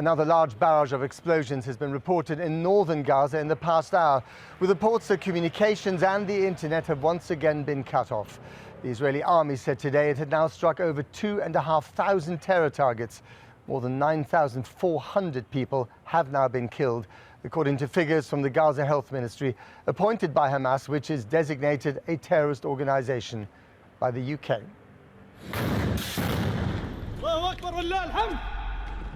Another large barrage of explosions has been reported in northern Gaza in the past hour, with reports that communications and the internet have once again been cut off. The Israeli army said today it had now struck over 2,500 terror targets. More than 9,400 people have now been killed, according to figures from the Gaza Health Ministry, appointed by Hamas, which is designated a terrorist organization by the UK.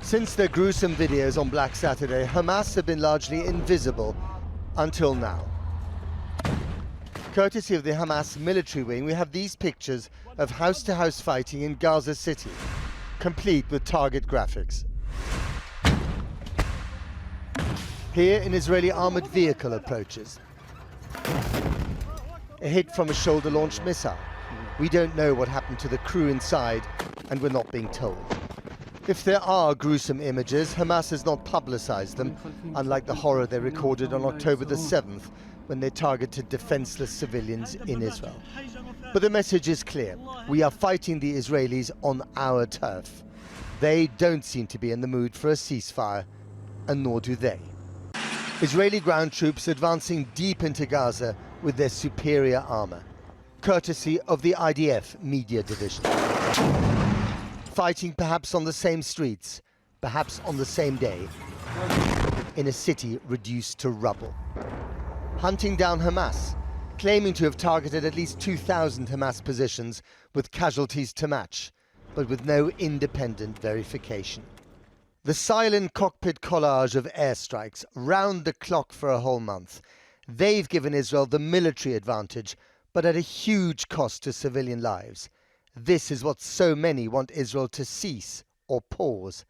Since their gruesome videos on Black Saturday, Hamas have been largely invisible until now. Courtesy of the Hamas military wing, we have these pictures of house-to-house fighting in Gaza City, complete with target graphics. Here, an Israeli armored vehicle approaches. A hit from a shoulder-launched missile. We don't know what happened to the crew inside, and we're not being told. If there are gruesome images, Hamas has not publicized them, unlike the horror they recorded on October the 7th, when they targeted defenseless civilians in Israel. But the message is clear. We are fighting the Israelis on our turf. They don't seem to be in the mood for a ceasefire, and nor do they. Israeli ground troops advancing deep into Gaza with their superior armor, courtesy of the IDF media division. Fighting perhaps on the same streets, perhaps on the same day, in a city reduced to rubble. Hunting down Hamas, claiming to have targeted at least 2,000 Hamas positions with casualties to match, but with no independent verification. The silent cockpit collage of airstrikes, round the clock for a whole month. They've given Israel the military advantage, but at a huge cost to civilian lives. This is what so many want Israel to cease or pause.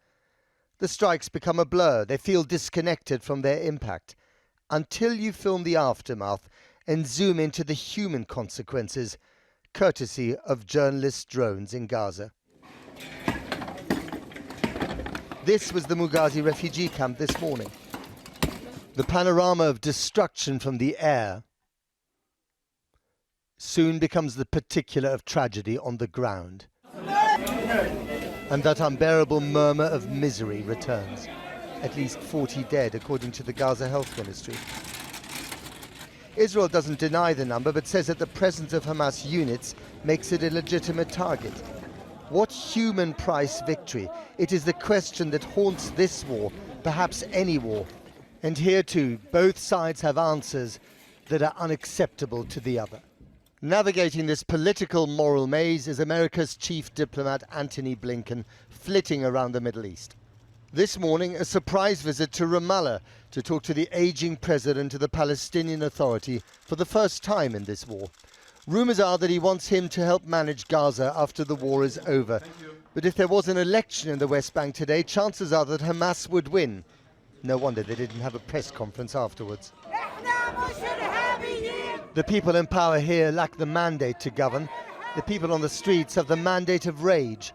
The strikes become a blur. They feel disconnected from their impact. Until you film the aftermath and zoom into the human consequences, courtesy of journalist drones in Gaza. This was the Mugazi refugee camp this morning. The panorama of destruction from the air soon becomes the particular of tragedy on the ground. And that unbearable murmur of misery returns. At least 40 dead, according to the Gaza Health Ministry. Israel doesn't deny the number, but says that the presence of Hamas units makes it a legitimate target. What human price victory? It is the question that haunts this war, perhaps any war. And here too, both sides have answers that are unacceptable to the other. Navigating this political moral maze is America's chief diplomat Antony Blinken, flitting around the Middle East. This morning, a surprise visit to Ramallah to talk to the aging president of the Palestinian Authority for the first time in this war. Rumours are that he wants him to help manage Gaza after the war is over. But if there was an election in the West Bank today, chances are that Hamas would win. No wonder they didn't have a press conference afterwards. The people in power here lack the mandate to govern. The people on the streets have the mandate of rage.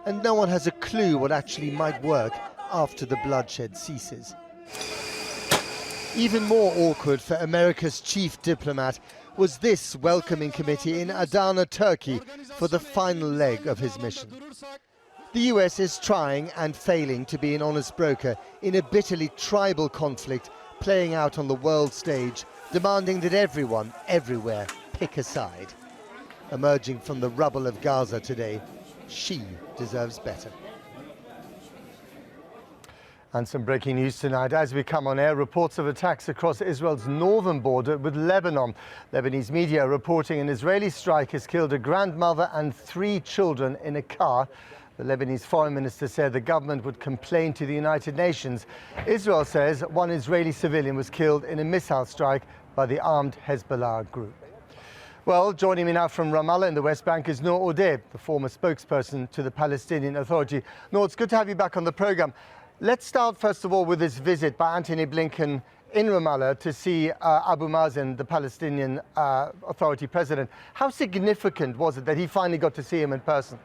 And no one has a clue what actually might work after the bloodshed ceases. Even more awkward for America's chief diplomat was this welcoming committee in Adana, Turkey, for the final leg of his mission. The US is trying and failing to be an honest broker in a bitterly tribal conflict playing out on the world stage, demanding that everyone, everywhere, pick a side. Emerging from the rubble of Gaza today, she deserves better. And some breaking news tonight. As we come on air, reports of attacks across Israel's northern border with Lebanon. Lebanese media reporting an Israeli strike has killed a grandmother and 3 children in a car. The Lebanese foreign minister said the government would complain to the United Nations. Israel says 1 Israeli civilian was killed in a missile strike by the armed Hezbollah group. Well, joining me now from Ramallah in the West Bank is Noor Odeh, the former spokesperson to the Palestinian Authority. Noor, it's good to have you back on the programme. Let's start, first of all, with this visit by Antony Blinken in Ramallah to see Abu Mazen, the Palestinian Authority president. How significant was it that he finally got to see him in person?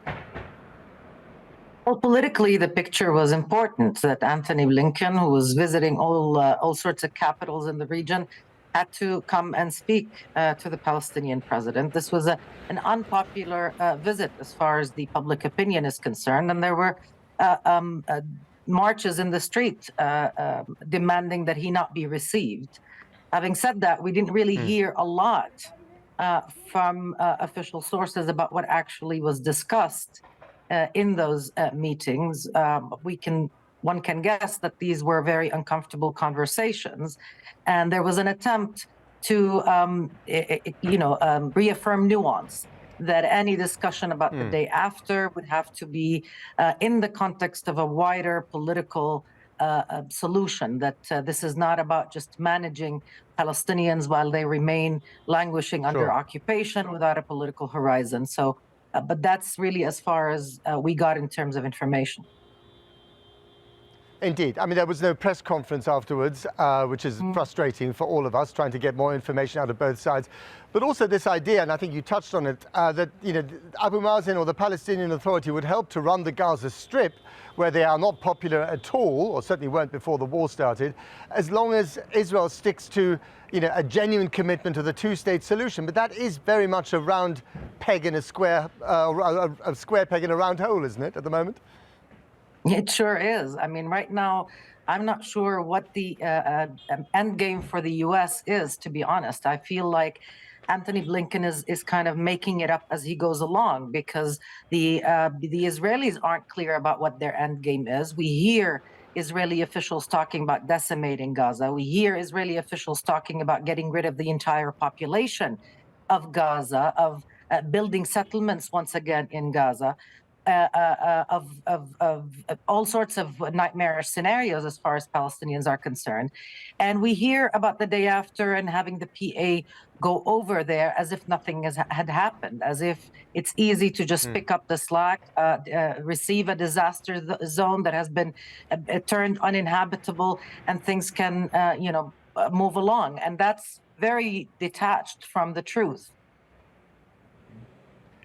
Well, politically, the picture was important, that Antony Blinken, who was visiting all sorts of capitals in the region, had to come and speak to the Palestinian president. This was an unpopular visit as far as the public opinion is concerned, and there were marches in the street demanding that he not be received. Having said that, we didn't really hear a lot from official sources about what actually was discussed in those meetings. One can guess that these were very uncomfortable conversations, and there was an attempt to, reaffirm nuance. That any discussion about the day after would have to be in the context of a wider political solution, that this is not about just managing Palestinians while they remain languishing under occupation without a political horizon. So, but that's really as far as we got in terms of information. Indeed. I mean, there was no press conference afterwards, which is frustrating for all of us, trying to get more information out of both sides. But also this idea, and I think you touched on it, that Abu Mazen or the Palestinian Authority would help to run the Gaza Strip, where they are not popular at all, or certainly weren't before the war started, as long as Israel sticks to a genuine commitment to the two-state solution. But that is very much a round peg in a square peg in a round hole, isn't it, at the moment? It sure is. I mean, right now, I'm not sure what the end game for the U.S. is, to be honest. I feel like Anthony Blinken is kind of making it up as he goes along, because the Israelis aren't clear about what their end game is. We hear Israeli officials talking about decimating Gaza. We hear Israeli officials talking about getting rid of the entire population of Gaza, of building settlements once again in Gaza. Of all sorts of nightmarish scenarios as far as Palestinians are concerned. And we hear about the day after and having the PA go over there as if nothing had happened, as if it's easy to just pick up the slack, receive a disaster zone that has been turned uninhabitable, and things can, move along. And that's very detached from the truth.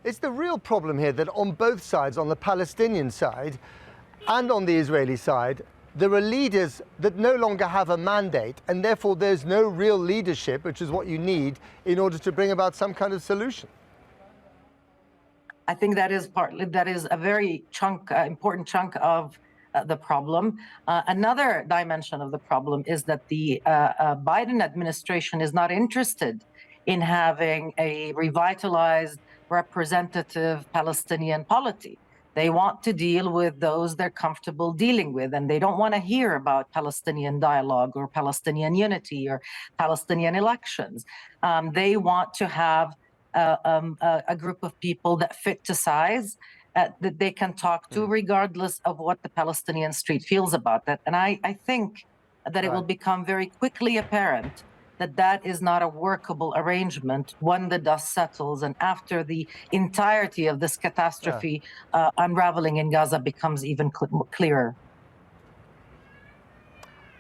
It's the real problem here that on both sides, on the Palestinian side and on the Israeli side, there are leaders that no longer have a mandate, and therefore there's no real leadership, which is what you need in order to bring about some kind of solution. I think that is a very important chunk of the problem. Another dimension of the problem is that the Biden administration is not interested in having a revitalized representative Palestinian polity. They want to deal with those they're comfortable dealing with, and they don't want to hear about Palestinian dialogue or Palestinian unity or Palestinian elections. They want to have a group of people that fit to size, that they can talk to regardless of what the Palestinian street feels about that. And I think that it will become very quickly apparent that that is not a workable arrangement when the dust settles and after the entirety of this catastrophe unraveling in Gaza becomes even clearer.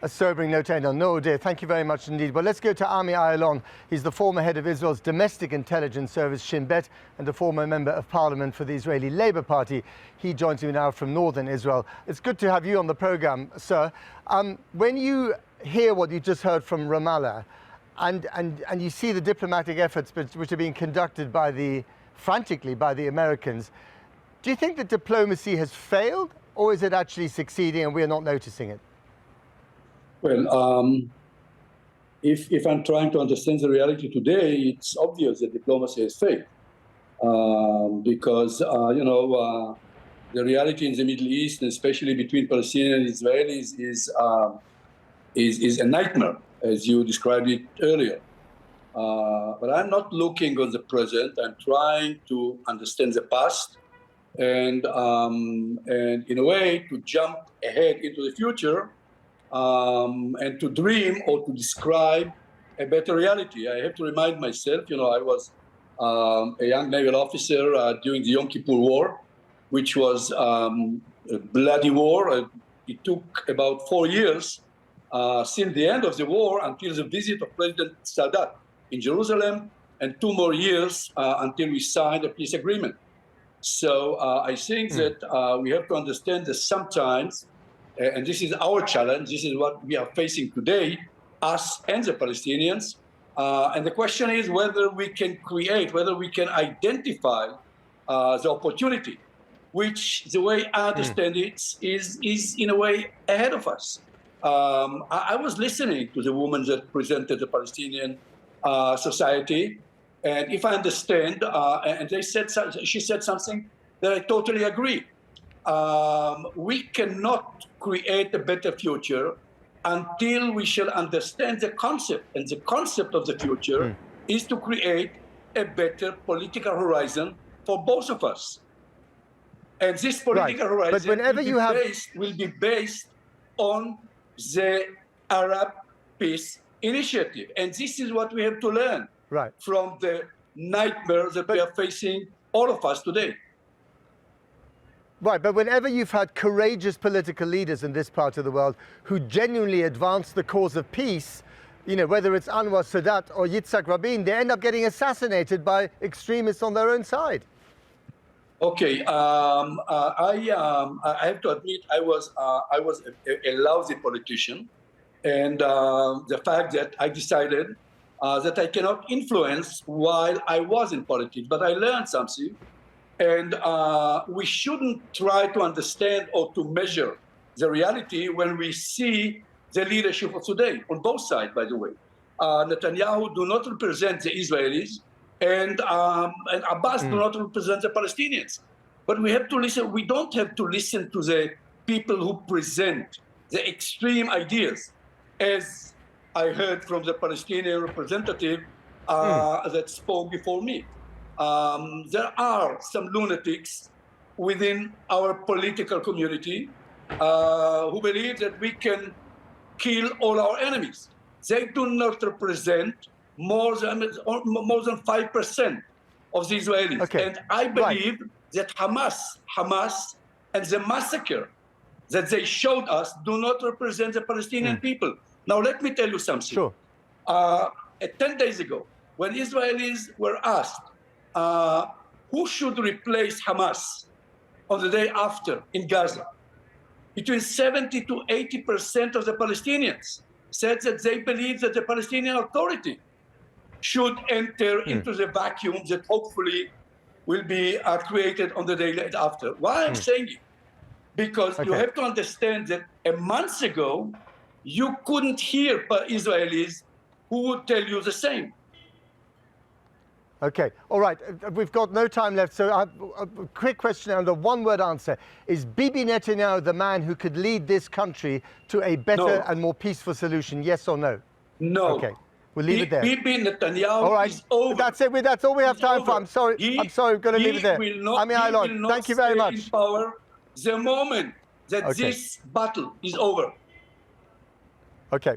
A sobering note to end on. No, dear, thank you very much indeed. Well, let's go to Ami Ayalon. He's the former head of Israel's domestic intelligence service, Shin Bet, and a former member of parliament for the Israeli Labour Party. He joins me now from northern Israel. It's good to have you on the program, sir. When you hear what you just heard from Ramallah, and you see the diplomatic efforts which are being conducted frantically by the Americans, do you think that diplomacy has failed, or is it actually succeeding and we're not noticing it? Well, if I'm trying to understand the reality today, it's obvious that diplomacy has failed. Because, the reality in the Middle East, and especially between Palestinians and Israelis, is a nightmare, as you described it earlier. But I'm not looking on the present. I'm trying to understand the past and in a way to jump ahead into the future and to dream or to describe a better reality. I have to remind myself, I was a young naval officer during the Yom Kippur War, which was a bloody war. It took about 4 years since the end of the war until the visit of President Sadat in Jerusalem, and 2 more years until we signed a peace agreement. So I think that we have to understand that sometimes, and this is our challenge, this is what we are facing today, us and the Palestinians. And the question is whether we can create, whether we can identify the opportunity which, the way I understand it, is in a way ahead of us. I was listening to the woman that presented the Palestinian society, and if I understand, and she said something that I totally agree. We cannot create a better future until we shall understand the concept, and the concept of the future is to create a better political horizon for both of us. And this political horizon But whenever will be based on the Arab Peace Initiative. And this is what we have to learn from the nightmare that we are facing, all of us today. Right, but whenever you've had courageous political leaders in this part of the world who genuinely advance the cause of peace, you know, whether it's Anwar Sadat or Yitzhak Rabin, they end up getting assassinated by extremists on their own side. Okay, I have to admit I was a lousy politician, and the fact that I decided that I cannot influence while I was in politics, but I learned something. And we shouldn't try to understand or to measure the reality when we see the leadership of today, on both sides, by the way. Netanyahu do not represent the Israelis, and Abbas do not represent the Palestinians. But we have to listen. We don't have to listen to the people who present the extreme ideas, as I heard from the Palestinian representative that spoke before me. There are some lunatics within our political community who believe that we can kill all our enemies. They do not represent more than 5% of the Israelis. Okay. And I believe that Hamas and the massacre that they showed us do not represent the Palestinian people. Now, let me tell you something. Sure. 10 days ago, when Israelis were asked who should replace Hamas on the day after in Gaza, between 70 to 80% of the Palestinians said that they believe that the Palestinian Authority should enter into the vacuum that hopefully will be created on the day after. Why I'm saying it? Because you have to understand that a month ago, you couldn't hear Israelis who would tell you the same. Okay, all right, we've got no time left, so I have a quick question and a one-word answer. Is Bibi Netanyahu the man who could lead this country to a better and more peaceful solution, yes or no? No. Okay, we'll leave it there. Bibi Netanyahu is over. That's it, that's all we have time for. I'm sorry, we're going to leave it there. Ami Aylon, thank you very much. In power the moment that this battle is over. Okay,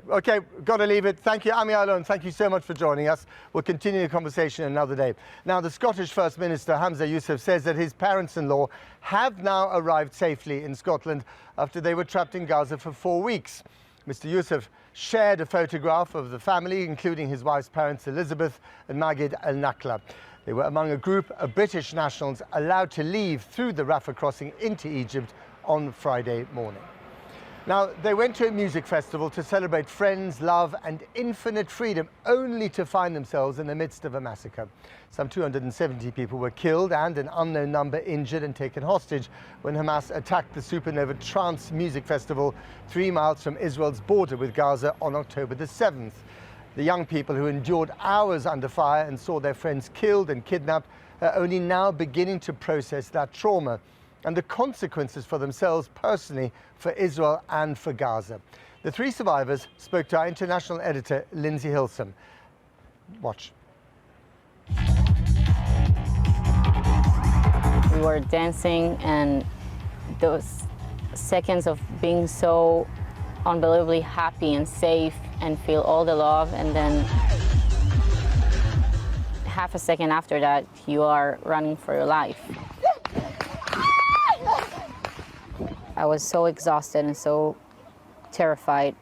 got to leave it. Thank you, Ami Aylon. Thank you so much for joining us. We'll continue the conversation another day. Now, the Scottish First Minister, Hamza Youssef, says that his parents-in-law have now arrived safely in Scotland after they were trapped in Gaza for 4 weeks. Mr. Youssef shared a photograph of the family, including his wife's parents, Elizabeth and Magid Al-Nakla. They were among a group of British nationals allowed to leave through the Rafah crossing into Egypt on Friday morning. Now, they went to a music festival to celebrate friends, love and infinite freedom, only to find themselves in the midst of a massacre. Some 270 people were killed and an unknown number injured and taken hostage when Hamas attacked the Supernova Trance Music Festival 3 miles from Israel's border with Gaza on October the 7th. The young people who endured hours under fire and saw their friends killed and kidnapped are only now beginning to process that trauma and the consequences for themselves personally, for Israel and for Gaza. The 3 survivors spoke to our international editor, Lindsay Hilsum. Watch. We were dancing, and those seconds of being so unbelievably happy and safe and feel all the love, and then half a second after that, you are running for your life. I was so exhausted and so terrified.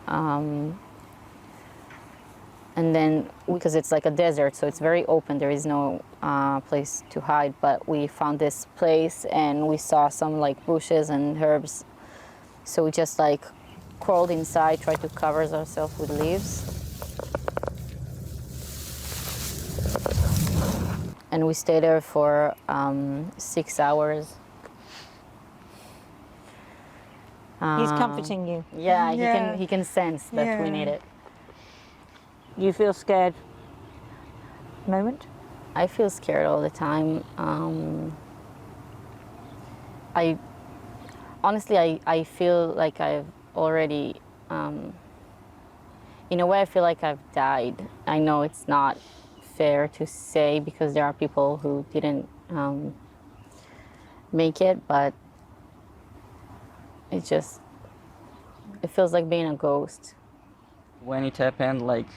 And then, because it's like a desert, so it's very open, there is no place to hide, but we found this place and we saw some like bushes and herbs. So we just like crawled inside, tried to cover ourselves with leaves. And we stayed there for 6 hours. He's comforting you. Yeah, Yeah. he can sense that we Yeah. need it. You feel scared? Moment? I feel scared all the time. I honestly, I feel like I've already, in a way, I feel like I've died. I know it's not fair to say because there are people who didn't make it, but it feels like being a ghost. When it happened, like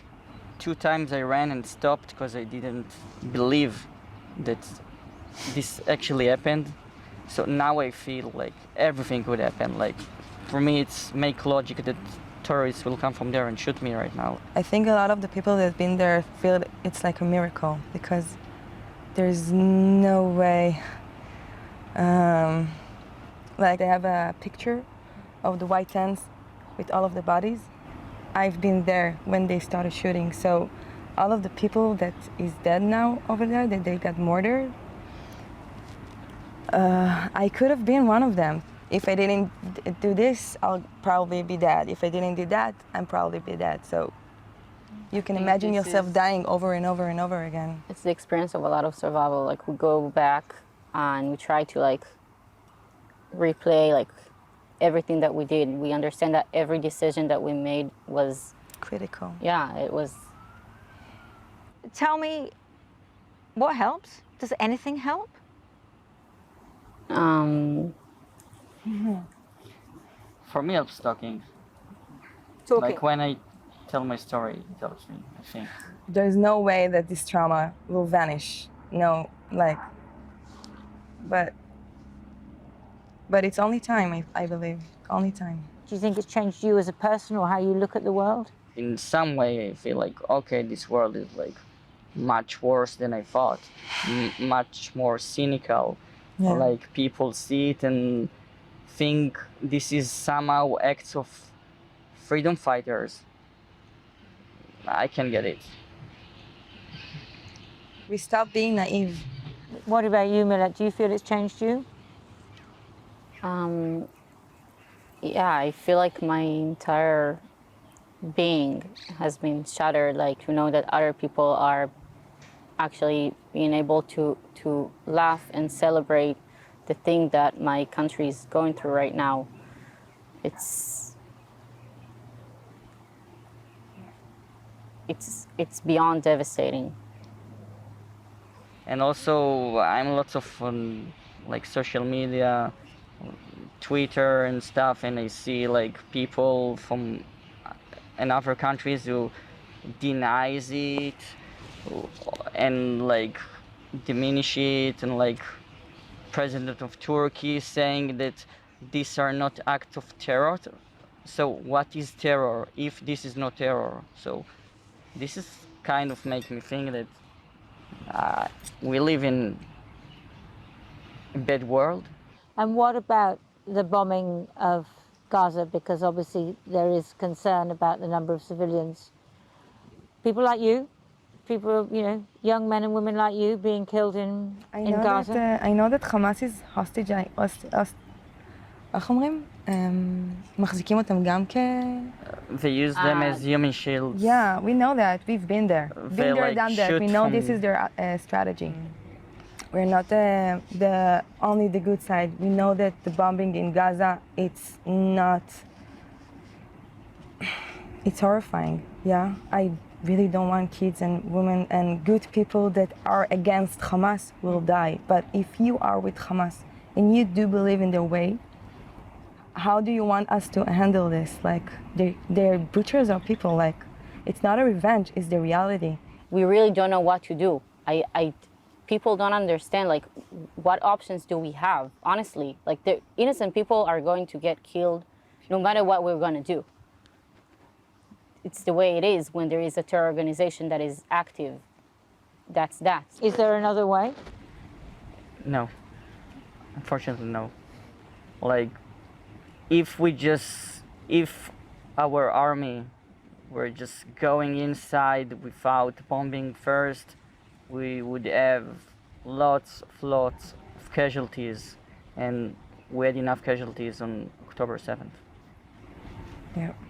2 times I ran and stopped because I didn't believe that this actually happened. So now I feel like everything could happen. Like for me, it's make logic that terrorists will come from there and shoot me right now. I think a lot of the people that've been there feel it's like a miracle because there's no way. Like they have a picture of the white tents with all of the bodies. I've been there when they started shooting, so all of the people that is dead now over there, that they got murdered, I could have been one of them. If I didn't do this, I'll probably be dead. If I didn't do that, I'm probably be dead. So you can imagine yourself dying over and over and over again. It's the experience of a lot of survival. Like we go back and we try to like replay like everything that we did. We understand that every decision that we made was Critical. yeah, it was. Tell me, what helps? Does anything help? For me, helps talking. Talking. Like when I tell my story, it helps me, I think. There's no way that this trauma will vanish. No, like, but it's only time, I believe. Only time. Do you think it's changed you as a person or how you look at the world? In some way, I feel like, okay, this world is like much worse than I thought, much more cynical. Yeah. Like people see it and think this is somehow acts of freedom fighters. I can get it. We stop being naive. What about you, Millet? Do you feel it's changed you? Yeah, I feel like my entire being has been shattered. Like to know that other people are actually being able to laugh and celebrate the thing that my country is going through right now. It's beyond devastating. And also, I'm lots of on like social media, Twitter and stuff, and I see like people from in other countries who denies it and like diminish it, and like president of Turkey saying that these are not acts of terror. So what is terror if this is not terror? So this is kind of making me think that we live in a bad world. And what about the bombing of Gaza? Because obviously there is concern about the number of civilians. People like you, people, you know, young men and women like you being killed in Gaza. I know that Hamas is hostage. איך אומרים? מחזיקים אותם גם They use them as human shields. Yeah, we know that. We've been there. They, Been there, like, done that. We shoot know from- this is their strategy. We're not only the good side. We know that the bombing in Gaza, it's not... It's horrifying, yeah? I really don't want kids and women and good people that are against Hamas will die. But if you are with Hamas and you do believe in their way, how do you want us to handle this? Like, they're butchers of people. Like, it's not a revenge, it's the reality. We really don't know what to do. People don't understand, like, what options do we have, honestly? Like, the innocent people are going to get killed no matter what we're going to do. It's the way it is when there is a terror organization that is active. That's that. Is there another way? No, unfortunately, no. Like, if our army were just going inside without bombing first, we would have lots of casualties, and we had enough casualties on October 7th. Yeah.